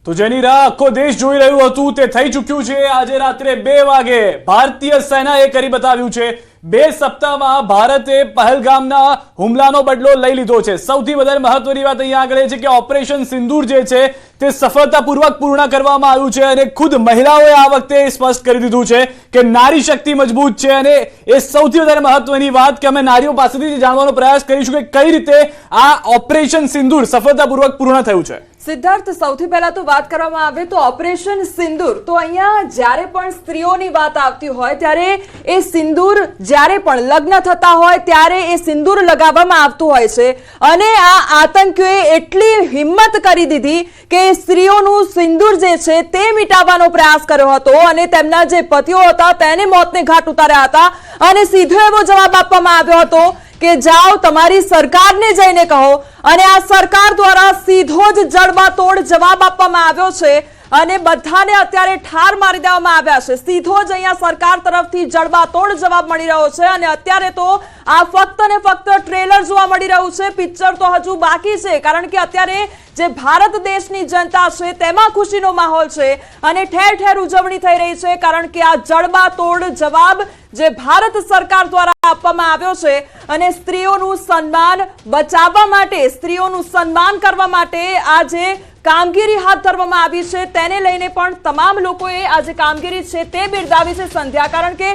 તો જેની રાહ આખો દેશ જોઈ રહ્યું હતું તે થઈ ચૂક્યું છે। આજે રાત્રે 2 વાગે ભારતીય સેનાએ કરી બતાવ્યું છે। 2 સપ્તાહમાં ભારતે પહેલગામના હુમલાનો બદલો લઈ લીધો છે। સૌથી વધારે મહત્વની વાત અહીંયા આગળ છે કે ઓપરેશન સિંદૂર જે છે તે સફળતાપૂર્વક પૂર્ણ કરવામાં આવ્યું છે અને ખુદ મહિલાઓએ આ વખતે સ્પષ્ટ કરી દીધું છે કે નારી શક્તિ મજબૂત છે। અને એ સૌથી વધારે મહત્વની વાત કે અમે નારીઓ પાસેથી જાણવાનો પ્રયાસ કરીશું કે કઈ રીતે આ ઓપરેશન સિંદૂર સફળતાપૂર્વક પૂર્ણ થયું છે। સિદ્ધાર્થ, સૌથી પહેલા તો વાત કરવામાં આવે તો ઓપરેશન સિંદૂર, તો અહીંયા જ્યારે પણ સ્ત્રીઓની વાત આવતી હોય ત્યારે એ સિંદૂર જ્યારે પણ લગ્ન થતા હોય ત્યારે એ સિંદૂર લગાવવામાં આવતું હોય છે અને આ આતંકીઓએ એટલી હિંમત કરી દીધી કે સ્ત્રીઓનું સિંદૂર જે છે તે મિટાવવાનો પ્રયાસ કર્યો હતો અને તેમના જે પતિઓ હતા તેને મોતને ઘાટ ઉતાર્યા હતા અને સીધો એવો જવાબ આપવામાં આવ્યો હતો કે જાઓ તમારી સરકારને જઈને કહો અને આ સરકાર દ્વારા સીધો જ જડબાતોડ જવાબ આપવામાં આવ્યો છે અને બધાને અત્યારે ઠાર મારી દેવામાં આવ્યા છે। સીધો જ અહીંયા સરકાર તરફથી જડબાતોડ જવાબ મળી રહ્યો છે અને અત્યારે તો આ ફક્ત ને ફક્ત ટ્રેલર જોવા મળી રહ્યું છે, પિક્ચર તો હજુ બાકી છે કારણ કે અત્યારે જે ભારત દેશની જનતા છે તેમાં ખુશીનો માહોલ છે અને ઠેર ઠેર ઉજવણી થઈ રહી છે કારણ કે આ જડબાતોડ જવાબ જે ભારત સરકાર દ્વારા આપવામાં આવ્યો છે અને સ્ત્રીઓનું સન્માન બચાવવા માટે, સ્ત્રીઓનું સન્માન કરવા માટે આ જે કામગીરી હાથ ધરવામાં આવી છે તેને લઈને પણ તમામ લોકોએ આ જે કામગીરી છે તે બિરદાવી છે સંધ્યા। કારણ કે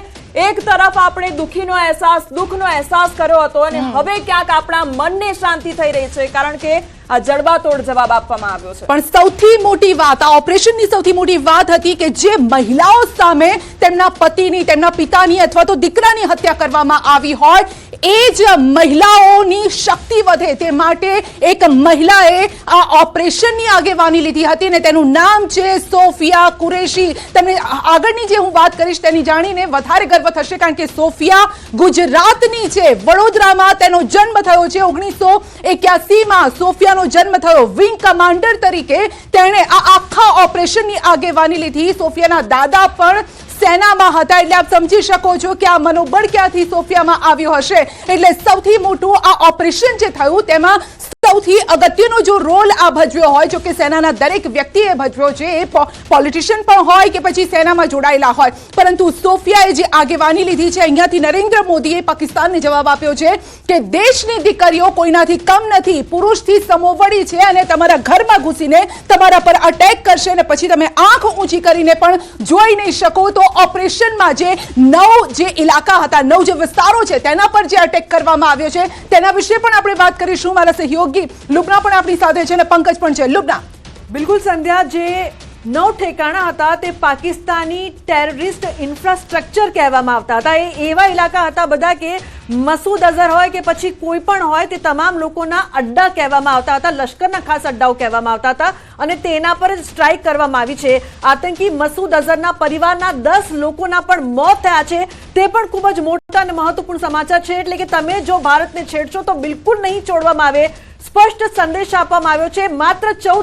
એક તરફ આપણે દુઃખનો અહેસાસ કર્યો હતો અને હવે ક્યાંક આપણા મનને શાંતિ થઈ રહી છે કારણ કે આ જડબાતોડ જવાબ આપવામાં આવ્યો છે। પણ સૌથી મોટી વાત, આ ઓપરેશનની સૌથી મોટી વાત હતી કે જે મહિલાઓ સામે તેમના પતિની, તેમના પિતાની અથવા તો દીકરાની હત્યા કરવામાં આવી હોય એ જ મહિલાઓની શક્તિ વધે તે માટે એક મહિલાએ આ ઓપરેશનની આગેવાની લીધી હતી અને તેનું નામ છે સોફિયા કુરેશી। તમને આગળની જે હું વાત કરીશ તેની જાણીને વધારે ગર્વ થશે કારણ કે સોફિયા ગુજરાતની છે, વડોદરામાં તેનો જન્મ થયો છે। 1981માં સોફિયાનો જન્મ થયો। વિંગ કમાન્ડર તરીકે તેણે આ આખા ઓપરેશનની આગેવાની લીધી। સોફિયાના દાદા પણ સેનામાં હતા એટલે આપ સમજી શકો છો કે આ મનોબળ ક્યાંથી સોફિયામાં આવ્યો હશે। એટલે સૌથી મોટું આ ઓપરેશન જે થયું તેમાં સૌથી અગત્યનો જો રોલ આ ભજવ્યો હોય, જો કે સેનાના દરેક વ્યક્તિએ ભજવ્યો છે, એ પોલિટિશિયન પણ હોય કે પછી સેનામાં જોડાયેલા હોય, પરંતુ સોફિયાએ જે આગેવાની લીધી છે અહીંયાથી નરેન્દ્ર મોદીએ પાકિસ્તાનને જવાબ આપ્યો છે કે દેશની દીકરીઓ કોઈનાથી કમ નથી, પુરુષથી સમોવડી છે અને તમારા ઘરમાં ઘૂસીને તમારા પર અટેક કરશે અને પછી તમે આંખ ઊંચી કરીને પણ જોઈ નહીં શકો। તો ઓપરેશનમાં જે 9 ઇલાકા હતા, 9 જે વિસ્તારો છે તેના પર જે અટેક કરવામાં આવ્યો છે તેના વિશે પણ આપણે વાત કરીશું। મારા સહયોગી લુબના પણ આપણી સાથે છે અને પંકજ પણ છે। લુબના, બિલકુલ સંધ્યા, જે 9 ઠેકાણા હતા તે પાકિસ્તાની ટેરરિસ્ટ ઇન્ફ્રાસ્ટ્રક્ચર કહેવામાં આવતા હતા। એ એવા ઇલાકા હતા બધા કે મસૂદ અઝહર હોય કે પછી કોઈ પણ હોય તે તમામ લોકોના અડ્ડા કહેવામાં આવતા હતા, લશ્કરના ખાસ અડ્ડાઓ કહેવામાં આવતા હતા અને તેના પર જ સ્ટ્રાઇક કરવામાં આવી છે। આતંકી મસૂદ અઝહરના પરિવારના 10 લોકોના પણ મોત થયા છે, તે પણ ખૂબ જ મોટા અને મહત્વપૂર્ણ સમાચાર છે। એટલે કે તમે જો ભારતને છેડશો તો બિલકુલ નહીં છોડવામાં આવે, સ્પષ્ટ સંદેશ આપવામાં આવ્યો છે। માત્ર 14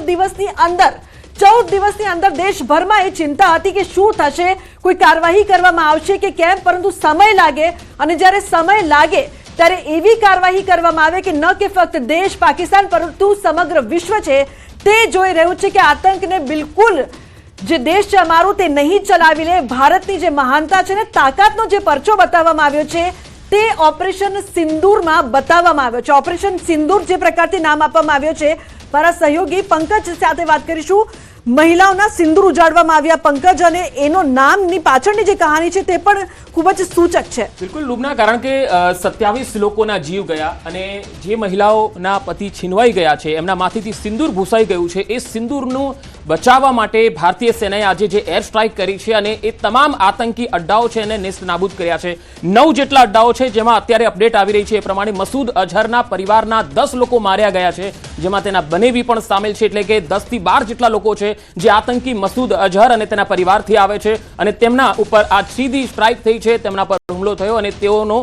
દિવસની અંદર દેશભરમાં એ ચિંતા હતી કે શું થશે, કોઈ કાર્યવાહી કરવામાં આવશે કે કેમ, પરંતુ સમય લાગે અને જ્યારે સમય લાગે ત્યારે એવી કાર્યવાહી કરવામાં આવે કે ન કે ફક્ત દેશ પાકિસ્તાન પરંતુ સમગ્ર વિશ્વ છે તે જોઈ રહ્યું છે કે આતંકને બિલકુલ જે દેશ છે અમારું તે નહીં ચલાવી લે। ભારતની જે મહાનતા છે ને તાકાતનો જે પરચો બતાવવામાં આવ્યો છે તે ઓપરેશન સિંદૂરમાં બતાવવામાં આવ્યો છે। ઓપરેશન સિંદૂર જે પ્રકારથી નામ આપવામાં આવ્યો છે, મારા સહયોગી પંકજ સાથે વાત કરીશું। મહિલાઓના સિંદૂર ઉજાડવામાં આવ્યા પંકજ, અને એનો નામની પાછળની જે કહાની છે તે પણ ખૂબ જ સૂચક છે। બિલકુલ લુબના, કારણ કે 27 લોકોના જીવ ગયા અને જે મહિલાઓના પતિ છીનવાઈ ગયા છે એમના માથેથી સિંદૂર ભૂસાઈ ગયું છે, એ સિંદૂરનું બચાવવા માટે ભારતીય સેનાએ આજે જે એર સ્ટ્રાઇક કરી છે અને એ તમામ આતંકી અડ્ડાઓ છે એને નેસ્ત નાબૂદ કર્યા છે। 9 જેટલા અડ્ડાઓ છે જેમાં અત્યારે અપડેટ આવી રહી છે એ પ્રમાણે મસૂદ અઝહરના પરિવારના 10 લોકો માર્યા ગયા છે, જેમાં તેના બનેવી પણ સામેલ છે। એટલે કે 10 થી 12 જેટલા લોકો છે જે આતંકી મસૂદ અઝહર અને તેના પરિવારથી આવે છે અને તેમના ઉપર આ સીધી સ્ટ્રાઇક થઈ છે, તેમના પર હુમલો થયો અને તેઓનો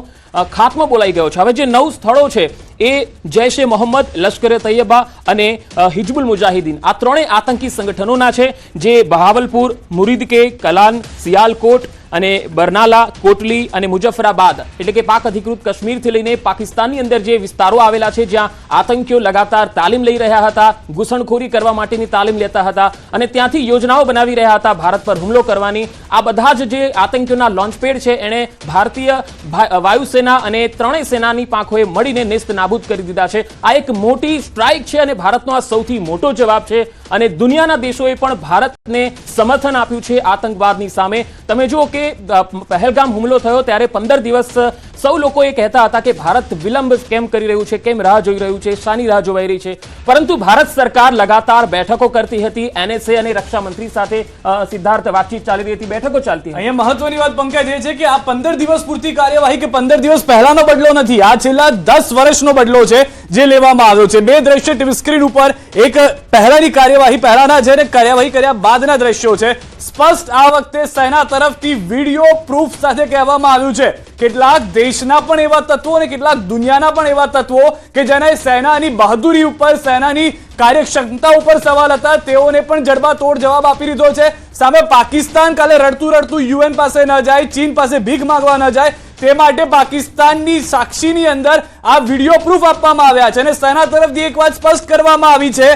ખાત્મો બોલાઈ ગયો છે। હવે જે 9 સ્થળો છે એ જૈશ-એ મોહમ્મદ, લશ્કરે તૈયબા અને હિજબુલ મુજાહિદીન આ ત્રણેય આતંકી સંગઠનોના છે, જે બહાવલપુર, મુરીદકે, કલાન, સિયાલકોટ અને બરનાલા, કોટલી અને મુજફ્ફરાબાદ એટલે કે પાક અધિકૃત કાશ્મીરથી લઈને પાકિસ્તાનની અંદર જે વિસ્તારો આવેલા છે જ્યાં આતંકીઓ લગાતાર તાલીમ લઈ રહ્યા હતા, ઘૂસણખોરી કરવા માટેની તાલીમ લેતા હતા અને ત્યાંથી યોજનાઓ બનાવી રહ્યા હતા ભારત પર હુમલો કરવાની, આ બધા જ જે આતંકીઓના લોન્ચપેડ છે એણે ભારતીય વાયુસેના અને ત્રણેય સેનાની પાંખોએ મળીને નેસ્ત નાબૂદ કરી દીધા છે. આ એક મોટી સ્ટ્રાઇક છે અને ભારતનો આ સૌથી મોટો જવાબ છે અને દુનિયાના દેશોએ પણ ભારતને સમર્થન આપ્યું છે આતંકવાદની સામે. તમે જુઓ કે પહેલગામ હુમલો થયો ત્યારે 15 દિવસ સૌ લોકો એ કહેતા હતા કે ભારત વિલંબ કેમ કરી રહ્યું છે, કેમ રાહ જોઈ રહ્યું છે, શાની રાહ જોવાઈ રહી છે, પરંતુ ભારત સરકાર લગાતાર બેઠકો કરતી હતી. NSA અને રક્ષા મંત્રી સાથે સિદ્ધાર્થ વાતચીત ચાલી રહી હતી, બેઠકો ચાલતી હતી. અહીંયા મહત્વની વાત પંકજ એ છે કે આ 15 દિવસ પૂરતી કાર્યવાહી કે 15 દિવસ પહેલાનો બદલો નથી, આ છેલ્લા 10 વર્ષનો બદલો છે જે લેવામાં આવ્યો છે. બે દ્રશ્ય ટીવી સ્ક્રીન ઉપર, એક પહેલાની કાર્યવાહી પહેલાના છે અને કાર્યવાહી કર્યા બાદના દ્રશ્યો છે. સ્પષ્ટ આ વખતે સેના તરફથી વિડીયો પ્રૂફ સાથે કહેવામાં આવ્યું છે કેટલાક દેશના પણ એવા તત્વો અને કેટલાક દુનિયાના પણ એવા તત્વો કે જેને સેનાની બહાદુરી ઉપર, સેનાની કાર્યક્ષમતા ઉપર સવાલ હતા, તેઓને પણ જડબાતોડ જવાબ આપી દીધો છે. સામે પાકિસ્તાન કાલે રડતું રડતું UN પાસે ન જાય, ચીન પાસે ભીખ માંગવા ન જાય, તે માટે પાકિસ્તાનની સાક્ષીની અંદર આ વિડીયો પ્રૂફ આપવામાં આવ્યા છે અને સેના તરફથી એક વાત સ્પષ્ટ કરવામાં આવી છે,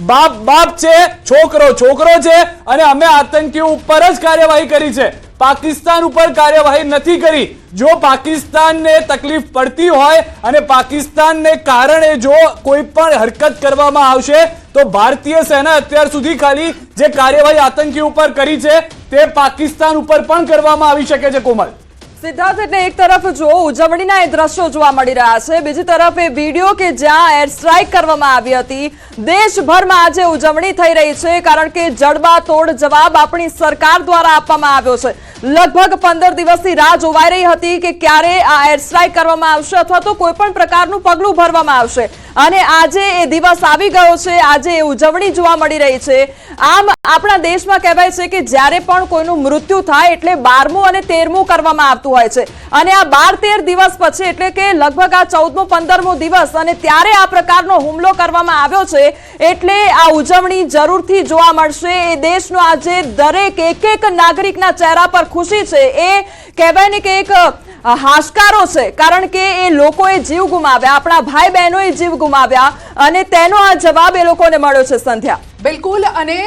બાપ બાપ છે, છોકરો છોકરો છે અને અમે આતંકીઓ ઉપર જ કાર્યવાહી કરી છે, પાકિસ્તાન ઉપર કાર્યવાહી નથી કરી. જો પાકિસ્તાનને તકલીફ પડતી હોય અને પાકિસ્તાનને કારણે જો કોઈ પણ હરકત કરવામાં આવશે તો ભારતીય સેના અત્યાર સુધી ખાલી જે કાર્યવાહી આતંકી ઉપર કરી છે તે પાકિસ્તાન ઉપર પણ કરવામાં આવી શકે છે. કોમલ, સિદ્ધાર્થ, એટલે એક તરફ જો ઉજવણીના એ દ્રશ્યો જોવા મળી રહ્યા છે, બીજી તરફ એ વિડીયો કે જ્યાં એર સ્ટ્રાઇક કરવામાં આવી હતી. દેશભરમાં આજે ઉજવણી થઈ રહી છે કારણ કે જડબાતોડ જવાબ આપણી સરકાર દ્વારા આપવામાં આવ્યો છે. લગભગ 15 દિવસથી રાહ જોવાઈ રહી હતી કે ક્યારે આ એર સ્ટ્રાઇક કરવામાં આવશે અથવા તો કોઈ પણ પ્રકારનું પગલું ભરવામાં આવશે અને આજે એ દિવસ આવી ગયો છે. આજે એ ઉજવણી જોવા મળી રહી છે. આમ આપણા દેશમાં કહેવાય છે કે જ્યારે પણ કોઈનું મૃત્યુ થાય એટલે 12મું અને 13મું કરવામાં આવતું હોય છે અને આ 12-13 દિવસ પછી એટલે કે લગભગ આ 14મો 15મો દિવસ અને ત્યારે આ પ્રકારનો હુમલો કરવામાં આવ્યો છે એટલે આ ઉજવણી જરૂરથી જોવા મળશે. એ દેશનો આજે દરેક એક નાગરિકના ચહેરા પર ખુશી છે. એ કહેવાય ને કે એક હાશકારો છે કારણ કે એ લોકોએ જીવ ગુમાવ્યા, આપણા ભાઈ બહેનોએ જીવ ગુમાવ્યા અને તેનો આ જવાબ એ લોકોને મળ્યો છે. સંધ્યા, બિલકુલ. અને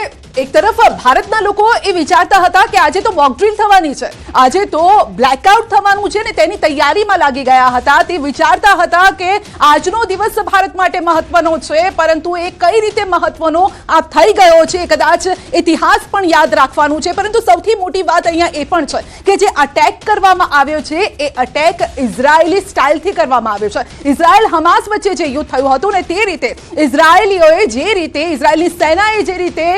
એક તરફ ભારતના લોકો એ વિચારતા હતા કે આજે તો મોક ડ્રીલ થવાની છે, આજે તો બ્લેકઆઉટ થવાનું છે ને તેની તૈયારીમાં લાગી ગયા હતા. તે વિચારતા હતા કે આજનો દિવસ ભારત માટે મહત્વનો છે, પરંતુ એ કઈ રીતે મહત્વનો આ થઈ ગયો છે કદાચ ઇતિહાસ પણ યાદ રાખવાનું છે. પરંતુ સૌથી મોટી વાત અહીંયા એ પણ છે કે જે અટેક કરવામાં આવ્યો છે એ અટેક ઇઝરાયેલી સ્ટાઇલથી કરવામાં આવ્યો છે. ઇઝરાયલ હમાસ વચ્ચે જે યુદ્ધ થયું હતું ને તે રીતે ઇઝરાયેલીઓએ જે રીતે, ઇઝરાયેલી સેનાએ જે રીતે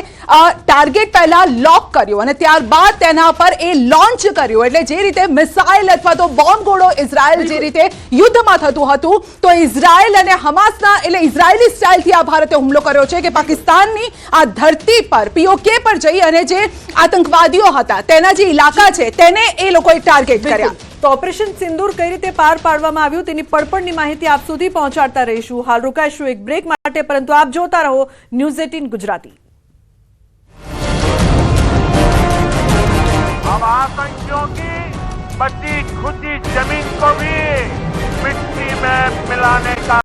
ટાર્ગેટ પહેલા લોક કર્યો અને ત્યારબાદ તેના પર એ લોન્ચ કર્યો, એટલે જે રીતે મિસાઇલ અથવા તો બોમ્બ ગોળો ઇઝરાયલ જે રીતે યુદ્ધમાં થતું હતું તો ઇઝરાયલ અને હમાસના એટલે ઇઝરાયેલી સ્ટાઇલથી આ ભારતે હુમલો કર્યો છે કે પાકિસ્તાનની આ ધરતી પર POK પર જઈ અને જે આતંકવાદીઓ હતા તેના જે ઇલાકા છે તેને એ લોકોએ ટાર્ગેટ કર્યા. તો ઓપરેશન સિંદૂર કઈ રીતે પાર પાડવામાં આવ્યું તેની પડપડની માહિતી આપ સુધી પહોંચાડતા રહીશું. હાલ રોકાઈશું એક બ્રેક માટે, પરંતુ આપ જોતા રહો ન્યૂઝ 18 ગુજરાતી. अब आतंकियों की बची खुदी जमीन को भी मिट्टी में मिलाने का